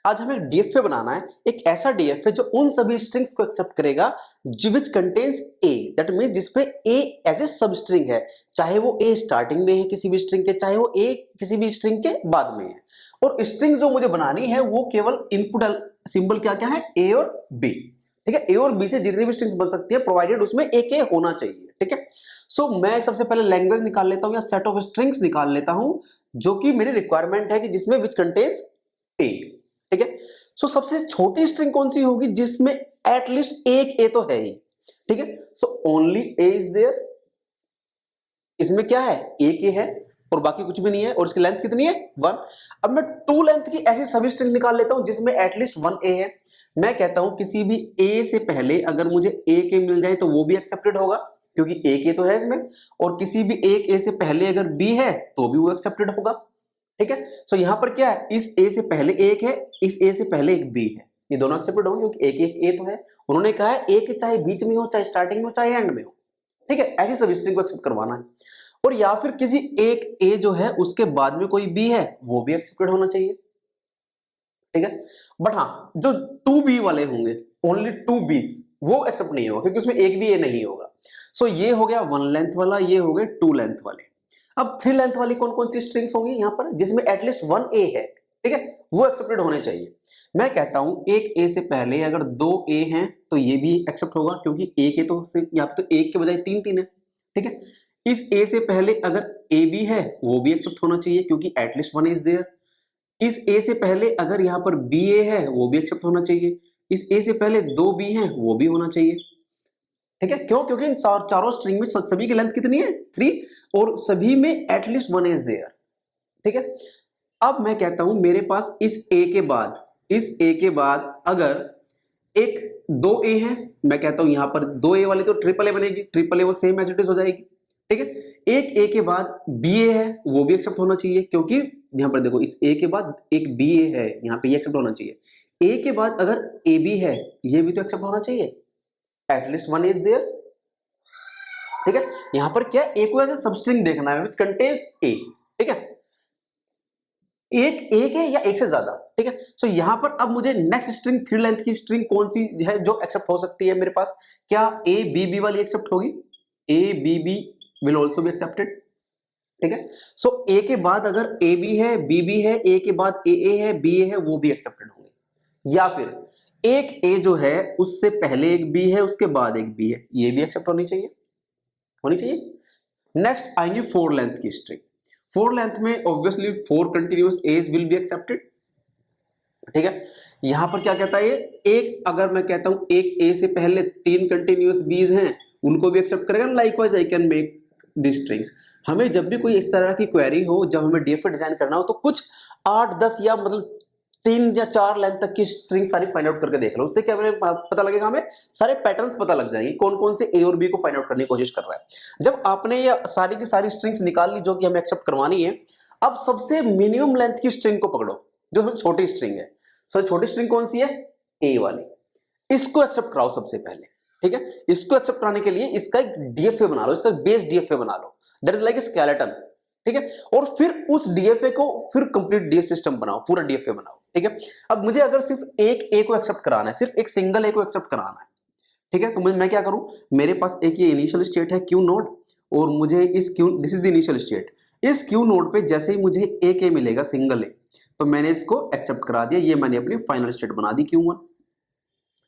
आज हमें डीएफए बनाना है, एक ऐसा डीएफए जो उन सभी स्ट्रिंग्स को एक्सेप्ट करेगा which contains A, that means जिसपे ए एज ए सब स्ट्रिंग है, चाहे वो ए स्टार्टिंग में है किसी भी स्ट्रिंग के, चाहे वो ए किसी भी स्ट्रिंग के बाद में है। और स्ट्रिंग जो मुझे बनानी है वो केवल इनपुट सिंबल क्या क्या है, ए और बी। ठीक है, ए और बी से जितनी भी स्ट्रिंग्स बन सकती है प्रोवाइडेड उसमें एक ए होना चाहिए। ठीक है, सो मैं सबसे पहले लैंग्वेज निकाल लेता हूं या सेट ऑफ स्ट्रिंग्स निकाल लेता हूं जो कि मेरी रिक्वायरमेंट है कि जिसमें विच कंटेन्स ए। ठीक है, सो सबसे छोटी स्ट्रिंग कौन सी होगी जिसमें एटलीस्ट एक ए तो है ही। ठीक है, so only A is there, इसमें क्या है, एक ए है और बाकी कुछ भी नहीं है, और इसकी लेंथ कितनी है, 1। अब मैं 2 लेंथ की ऐसी सभी स्ट्रिंग निकाल लेता हूं जिसमें एटलीस्ट 1 ए है। मैं कहता हूं किसी भी ए से पहले अगर मुझे एक ए मिल जाए तो वो भी एक्सेप्टेड होगा क्योंकि एक ए तो है इसमें, और किसी भी एक ए से पहले अगर बी है तो भी वो एक्सेप्टेड होगा। ठीक है, सो यहां पर क्या है, इस ए से पहले एक है, इस ए से पहले एक बी है, ये दोनों एक्सेप्टेड होंगे क्योंकि एक एक ए तो है। उन्होंने कहा है ए के चाहे बीच में हो, चाहे स्टार्टिंग में हो, चाहे एंड में हो। ठीक है, ऐसी सभी स्ट्रिंग को एक्सेप्ट करवाना है। और या फिर किसी एक ए जो है उसके बाद में कोई बी है वो भी एक्सेप्टेड होना चाहिए। ठीक है, बट हाँ जो 2b वाले होंगे, ओनली 2b, वो एक्सेप्ट नहीं होगा क्योंकि उसमें एक भी ए नहीं होगा। सो ये हो गया 1 लेंथ वाला, ये हो गए 2 लेंथ वाले। अब 3 लेंथ वाली कौन कौन सी स्ट्रिंग्स होंगी यहां पर जिसमें एटलीस्ट 1 ए है। ठीक है, वो एक्सेप्टेड होने चाहिए। मैं कहता हूं एक ए से पहले अगर 2 ए हैं तो ये भी एक्सेप्ट होगा क्योंकि एक ए तो यहां पे तो एक के बजाय 3 है। ठीक है, इस ए से पहले अगर ए बी है वो भी एक्सेप्ट होना चाहिए क्योंकि एटलीस्ट 1 इज देयर। इस ए से पहले अगर यहां पर बी ए है वो भी एक्सेप्ट होना चाहिए। इस ए से पहले 2 बी हैं वो भी होना चाहिए। ठीक है, क्यों, क्योंकि इन चारों स्ट्रिंग में सभी की लेंथ कितनी है, 3, और सभी में एटलीस्ट 1 इज देयर। ठीक है, अब मैं कहता हूं मेरे पास इस ए के बाद अगर एक 2 ए है, मैं कहता हूं यहां पर 2 ए वाली तो ट्रिपल ए बनेगी, ट्रिपल ए वो सेम एज इट इज हो जाएगी। ठीक है, एक ए के बाद बी ए है वो भी एक्सेप्ट होना चाहिए क्योंकि यहां पर देखो इस ए के बाद एक बी ए है, यहां पे ये एक्सेप्ट होना चाहिए। ए के बाद अगर ए बी है ये भी तो एक्सेप्ट होना चाहिए, एटलीस्ट 1 इज देयर। ठीक है, यहां पर क्या ए को एज ए सबस्ट्रिंग देखना है विच कंटेन्स ए। ठीक है, एक है या एक से ज्यादा। ठीक है, सो यहां पर अब मुझे नेक्स्ट स्ट्रिंग 3 लेंथ की स्ट्रिंग कौन सी है जो एक्सेप्ट हो सकती है मेरे पास, क्या ए बी बी वाली एक्सेप्ट होगी, A B B will also be accepted. ठीक है, सो ए के बाद अगर ए बी है, बी बी है, ए के बाद ए है, बी ए है, वो भी एक्सेप्टेड होंगे। या फिर एक ए जो है उससे पहले एक बी है उसके बाद एक बी है, ये भी एक्सेप्ट होनी चाहिए। नेक्स्ट आएंगे 4 लेंथ की स्ट्रिंग। 4 लेंथ में obviously 4 continuous A's will be accepted. ठीक है, यहां पर क्या कहता है ये, एक अगर मैं कहता हूं एक ए से पहले 3 कंटिन्यूअस बीज हैं उनको भी एक्सेप्ट करेगा। Likewise I can make the strings. हमें जब भी कोई इस तरह की क्वेरी हो, जब हमें डीएफए डिजाइन करना हो तो कुछ 8-10 या मतलब 3 या 4 लेंथ तक की स्ट्रिंग सारी फाइंड आउट करके देख लो। उससे क्या हमें पता लगेगा, हमें सारे पैटर्न्स पता लग जाएंगे कौन कौन से ए और बी को फाइंड आउट करने की कोशिश कर रहा है। जब आपने ये सारी की सारी स्ट्रिंग्स निकाल ली जो कि हमें एक्सेप्ट करवानी है, अब सबसे मिनिमम लेंथ की स्ट्रिंग को पकड़ो जो सबसे छोटी स्ट्रिंग है। छोटी स्ट्रिंग कौन सी है, ए वाली, इसको एक्सेप्ट कराओ सबसे पहले। ठीक है, इसको एक्सेप्ट कराने के लिए इसका एक डीएफए बना लो, इसका बेस डीएफए बना लो, that is like a skeleton. ठीक है, और फिर उस डीएफए को फिर कंप्लीट डीएफ सिस्टम बनाओ, पूरा डीएफए बनाओ। ठीक है, अब मुझे अगर सिर्फ एक ए को एक्सेप्ट कराना है, सिर्फ एक सिंगल ए को एक्सेप्ट कराना है। ठीक है, तो मैं क्या करूं, मेरे पास एक ये इनिशियल स्टेट है क्यू नोड, और मुझे इस Q, this is the initial state, इस क्यू नोड पे जैसे ही मुझे एक ए मिलेगा सिंगल ए, तो मैंने इसको एक्सेप्ट करा दिया, ये मैंने अपनी फाइनल स्टेट बना दी Q1।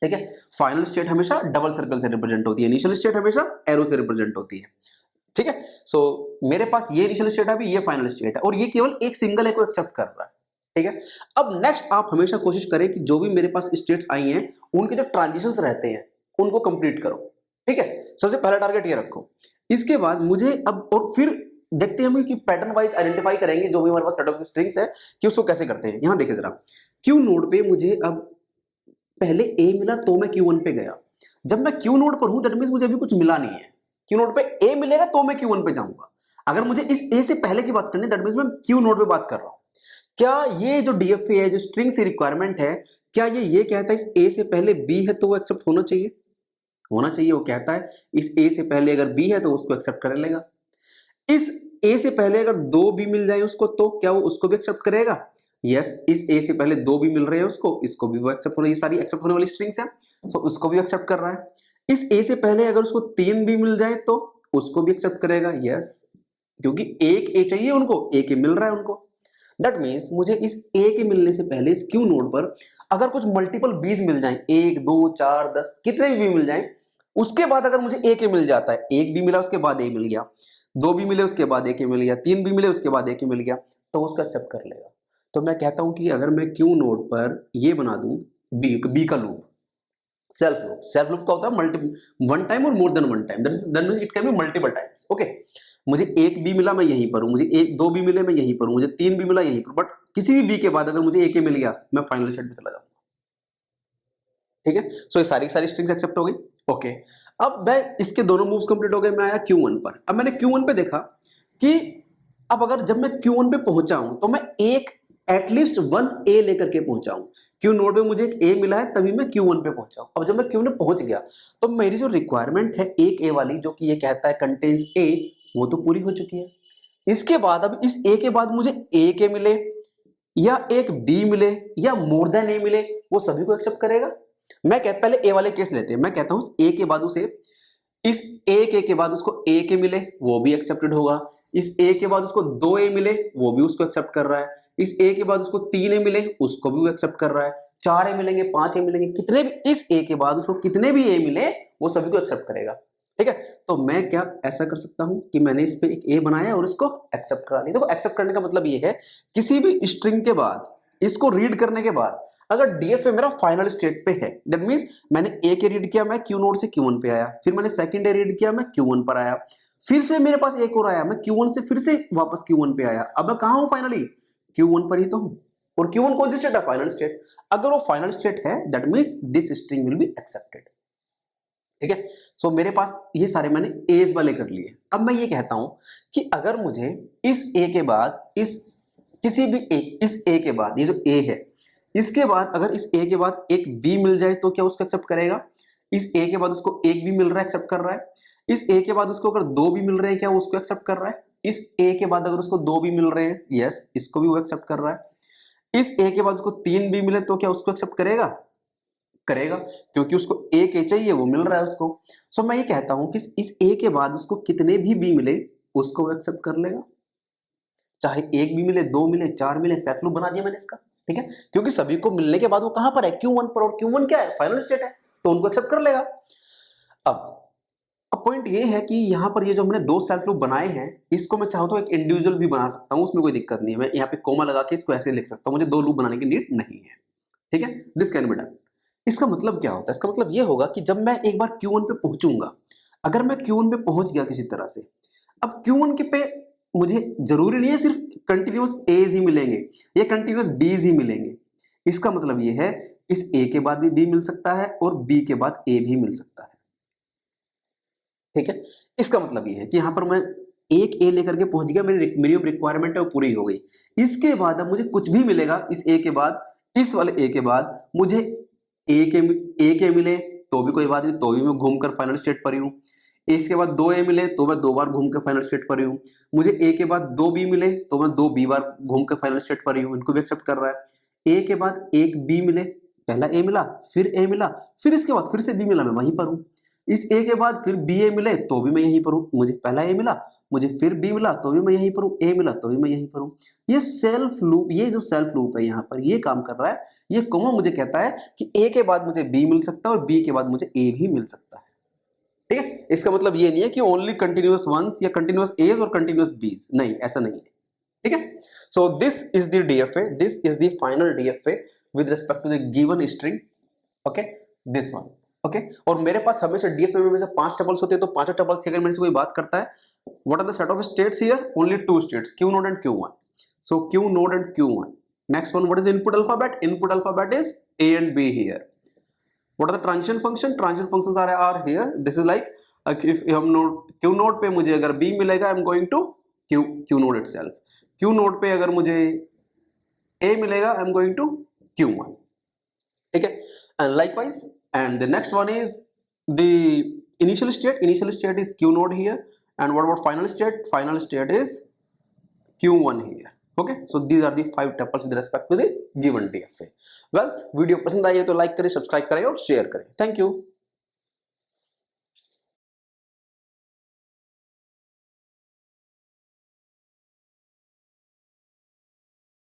ठीक है, फाइनल स्टेट हमेशा डबल सर्कल से रिप्रेजेंट होती है, इनिशियल स्टेट हमेशा एरो से रिप्रेजेंट होती है। ठीक है, सो मेरे पास ये इनिशियल स्टेट है, अभी ये फाइनल स्टेट है, और ये केवल एक सिंगल ए को एक्सेप्ट कर रहा है। ठीक है, अब नेक्स्ट आप हमेशा कोशिश करें कि जो भी मेरे पास स्टेट्स आई हैं उनके जो ट्रांजिशंस रहते हैं उनको कंप्लीट करो। ठीक है, सबसे पहला टारगेट ये रखो। इसके बाद मुझे अब और फिर देखते हैं हम कि पैटर्न वाइज आइडेंटिफाई करेंगे जो भी हमारे पास सेट ऑफ स्ट्रिंग्स है कि उसको कैसे करते हैं। यहां देखिए जरा, क्यू नोड पे मुझे अब पहले ए मिला तो मैं Q1 पे गया। जब मैं क्यू नोड पर हूं दैट मींस मुझे अभी कुछ मिला नहीं है, क्यू नोड पे ए मिलेगा तो मैं Q1 पे जाऊंगा। अगर मुझे इस ए से पहले की बात करनी है दैट मींस मैं क्यू नोड पे बात कर रहा हूं। क्या ये जो डीएफए है, जो स्ट्रिंग से रिक्वायरमेंट है, क्या ये कहता है इस ए से पहले बी है तो वो एक्सेप्ट होना चाहिए, होना चाहिए। वो कहता है इस ए से पहले अगर बी है तो उसको एक्सेप्ट कर लेगा। इस ए से पहले अगर 2 बी मिल जाए उसको तो क्या वो उसको भी एक्सेप्ट करेगा। यस, इस ए से पहले 2 भी मिल रहे हैं उसको, इसको भी वो एक्सेप्ट हो रही है, सारी एक्सेप्ट होने वाली स्ट्रिंग्स हैं, सो उसको भी एक्सेप्ट कर रहा है। इस ए से पहले अगर उसको 3 भी मिल जाए तो उसको भी एक्सेप्ट करेगा, यस, क्योंकि एक ए चाहिए उनको, ए के मिल रहा है उनको। दैट मीन्स मुझे इस ए के मिलने से पहले इस क्यू नोड पर अगर कुछ मल्टीपल बीज मिल जाएं, 1 2 4 10 कितने भी मिल जाएं, उसके बाद अगर मुझे ए के मिल जाता है, एक भी मिला उसके बाद ए मिल गया, 2 भी मिले उसके बाद ए के मिल गया, 3 भी मिले उसके बाद ए के मिल गया, तो उसको एक्सेप्ट कर लेगा। तो मैं कहता हूं कि अगर मैं क्यू नोड पर ये बना दूं बी का लूप, सेल्फ लूप का होता है मल्टी वन टाइम और more than one time, that means it can be multiple times. Okay, मुझे एक बी मिला मैं यहीं पर हूं, मुझे एक 2 भी मिले मैं यहीं पर हूं, मुझे 3 भी मिला यहीं पर, बट किसी भी बी के बाद अगर मुझे ए के मिल गया मैं फाइनल स्टेट में चला जाऊंगा। ठीक है, सो ये सारी सारी स्ट्रिंग्स एक्सेप्ट हो गई। ओके, अब मैं इसके दोनों मूव्स कंप्लीट हो गए, मैं आया Q1 पर। अब मैंने Q1 पे देखा कि अब अगर जब मैं Q1 पे पहुंचा हूं तो मैं एक एटलीस्ट 1 ए लेकर के पहुंचा हूं। क्यू नोड पे मुझे एक ए मिला है तभी मैं Q1 पे पहुंचा हूं। अब जब मैं Q1 पे पहुंच गया तो मेरी जो रिक्वायरमेंट है एक ए वाली, जो कि ये कहता है कंटेन्स ए, वो तो पूरी हो चुकी है। इसके बाद अब इस ए के बाद मुझे ए के मिले या एक बी मिले या मोर देन ए मिले, वो सभी को एक्सेप्ट करेगा। मैं कहता पहले ए वाले केस लेते हैं, मैं कहता हूं ए के बाद उसे इस ए के बाद उसको ए के मिले वो भी एक्सेप्टेड होगा, इस ए के बाद उसको 2 ए मिले वो भी उसको एक्सेप्ट कर रहा है, इस ए के बाद उसको 3 ए मिले उसको भी वो एक्सेप्ट कर रहा है, 4 ए मिलेंगे 5 ए मिलेंगे, कितने भी इस ए के बाद उसको कितने भी ए मिले वो सभी को एक्सेप्ट करेगा। ठीक है, तो मैं क्या ऐसा कर सकता हूं कि मैंने इस पे एक ए बनाया और इसको एक्सेप्ट करा लिया। देखो एक्सेप्ट करने का मतलब ये है किसी भी स्ट्रिंग के बाद इसको रीड करने के बाद अगर डीएफए मेरा फाइनल स्टेट पे है, दैट मींस मैंने ए के रीड किया मैं क्यू नोड से Q1 पे आया, फिर मैंने सेकंड ए रीड किया मैं Q1 पर आया, फिर से मेरे पास एक और आया, मैं Q1 से फिर से वापस Q1 पे आया, अब मैं कहां हूं फाइनली Q1 पर ही तो हूं। और Q1 कौन सी स्टेट है? Final state. अगर वो फाइनल स्टेट है that means this string will be accepted. ठीक है, सो मेरे पास ये सारे मैंने एज वाले कर लिए। अब मैं ये कहता हूं कि अगर मुझे इस ए के बाद इस किसी भी एक इस ए के बाद ये जो ए है इसके बाद अगर इस ए के बाद एक बी मिल जाए तो क्या उसको एक्सेप्ट करेगा? इस ए के बाद उसको एक भी मिल रहा है एक्सेप्ट कर रहा है, इस ए के बाद उसको अगर 2 भी मिल रहे हैं क्या उसको एक्सेप्ट कर रहा है, इस ए के बाद अगर उसको 2 भी मिल रहे हैं यस इसको भी वो एक्सेप्ट कर रहा है, इस ए के बाद उसको 3 भी मिले तो क्या उसको एक्सेप्ट करेगा? करेगा, क्योंकि उसको एक ए चाहिए वो मिल रहा है उसको। सो मैं ये कहता हूं कि इस ए के बाद उसको कितने भी बी मिले उसको वो एक्सेप्ट कर लेगा, चाहे एक भी मिले 2 मिले 4 मिले, सेल्फ लूप बना दिया मैंने इसका। ठीक है, क्योंकि सभी को मिलने के बाद वो कहां पर है? Q1 पर, और Q1 क्या है? फाइनल स्टेट है, तो उनको एक्सेप्ट कर लेगा। अब पॉइंट ये है कि यहां पर ये जो हमने 2 सेल्फ लूप बनाए हैं इसको मैं चाहूं तो एक इंडिविजुअल भी बना सकता हूं, उसमें कोई दिक्कत नहीं है। मैं यहाँ पे कोमा लगा के इसको ऐसे लिख सकता हूं, मुझे 2 लूप बनाने की नीड नहीं है। ठीक है, दिस कैन बी डन। इसका मतलब क्या होता है? इसका मतलब ये होगा कि जब मैं एक बार Q1 पे पहुंचूंगा, अगर मैं Q1 पे पहुंच गया किसी तरह से, अब Q1 के पे मुझे जरूरी नहीं है सिर्फ कंटिन्यूअस एज ही मिलेंगे या कंटिन्यूअस बीज ही मिलेंगे। इसका मतलब ये है इस ए के बाद भी बी मिल सकता है और बी के बाद ए भी मिल सकता है। ठीक है, इसका मतलब ये है कि यहां पर मैं एक ए लेकर के पहुंच गया, मेरी रिक्वायरमेंट है वो पूरी हो गई। इसके बाद अब मुझे कुछ भी मिलेगा इस ए के बाद, इस वाले ए के बाद मुझे ए के मिले तो भी कोई बात नहीं, तो भी मैं घूमकर फाइनल स्टेट पर ही हूं। इसके बाद 2 ए मिले तो मैं 2 बार घूम के फाइनल स्टेट पर ही हूं। मुझे ए के बाद 2 बी मिले तो मैं 2 बी बार घूम के फाइनल स्टेट पर ही हूं, इनको भी एक्सेप्ट कर रहा है। ए के बाद एक बी मिले, पहला ए मिला फिर ए मिला फिर इसके बाद फिर से बी मिला, मैं वहीं पर हूं। इस ए के बाद फिर बी ए मिले तो भी मैं यहीं पर हूं, मुझे पहला ए मिला, मुझे फिर बी मिला तो भी मैं यहीं पर हूं, ए मिला तो भी मैं यहीं पर हूं। ये सेल्फ लूप, ये जो सेल्फ लूप है यहाँ पर ये काम कर रहा है। ये कोमा मुझे कहता है कि ए के बाद मुझे बी मिल सकता है और बी के बाद मुझे ए भी मिल सकता है। ठीक है, इसका मतलब ये नहीं है कि ओनली कंटिन्यूअस वंस या कंटिन्यूअस एज और कंटिन्यूअस बीज, नहीं ऐसा नहीं है। ठीक है, so this is the DFA, this is the final DFA with respect to the given string. Okay, this one. Okay, और मेरे पास हमेशा डीएफए में से 5 टपल्स होते हैं, तो 5 टपल्स की अगर मेरे से कोई बात करता है what are the set of states here? Only 2 states, Q node and Q1. So Q node and Q1. Next one, what is the input alphabet? Input alphabet is A and B here. What are the transition function? Transition functions are here. This is like if हम node Q node पे मुझे अगर B मिलेगा, I'm going to Q node itself. Q node पे अगर मुझे A मिलेगा, I'm going to Q1. ठीक है, and likewise, and the next one is the initial state. Initial state is Q node here, and what about final state? Final state is Q1 here. Okay, so these are the 5 tuples with respect to the given DFA. Well, video पसंद आई है तो like करें, subscribe करें और share करें। Thank you.